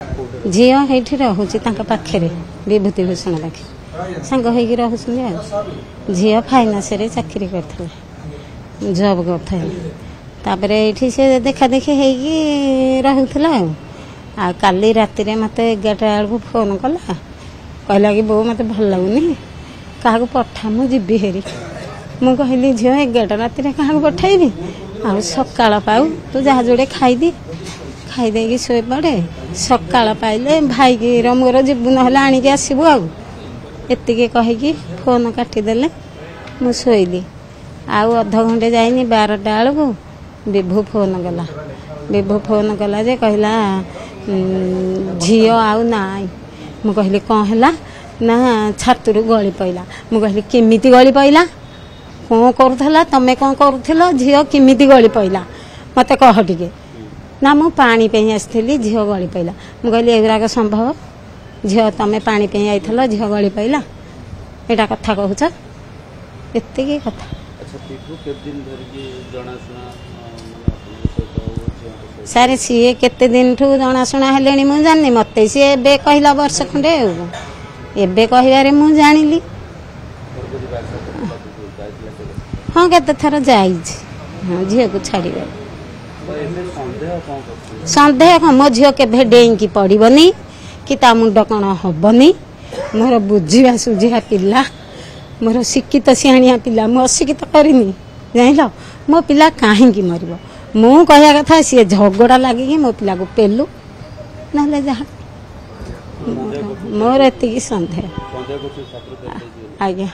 झील ये रोचे पाखे विभूति भूषण पाखे सांग हो रोचे झील फाइनान्स चाकरी कर जॉब कर ये से देखा देखी रोला आ काली राति मत 11 बेलू फोन कला कहला कि बो मत भल लगुनि क्या पठा मुझे हेरी मुझे कहली झील 11 राति क्या पठेबी आ सकाल पाऊ तू जहाँ जोड़े खाईदी खाईदे शोए पड़े सकाल पाइले भाई की मोर जीवु ना आणिक आसबू आती कहीकि फोन काटिदेले मु शोली आउ अध घंटे जाइनी 12टा बेलू विभु फोन कला विभु फोन कला जे कहला झील आउ नाई मु कहली कौन है ना छातु गली पड़ा मु कहली केमिति गली पड़ा कौन करूला तमें कौन करूल झील केमिति गली पड़ा मत कह टिके ना मु पानी पे आसती झील गली पड़ा मु कहली एगुराक संभव झील तमें पानी पे आई झील गली पड़ा यहाँ कथा कहूच एति कथा सारे सी केते दिन ठू जनाशुना हेले मुझे जानी मत सी ए कहला वर्ष खंडे एबे कहबारे मु जानिली हाँ केते थर जाई झील को छाड़ सन्देह कौन मो झील के डेईकी पड़बनी कि ता मुंड कौन हेनी मोर बुझा सुझा पिला मोर शिक्षित सियाणिया पिला मु अशिक्षित करनी जान मो पिला कहीं मर मु कह कथा सी झगड़ा लगे मो पिला को पेलु ना जहाँ मोर एति सन्देह आज्ञा।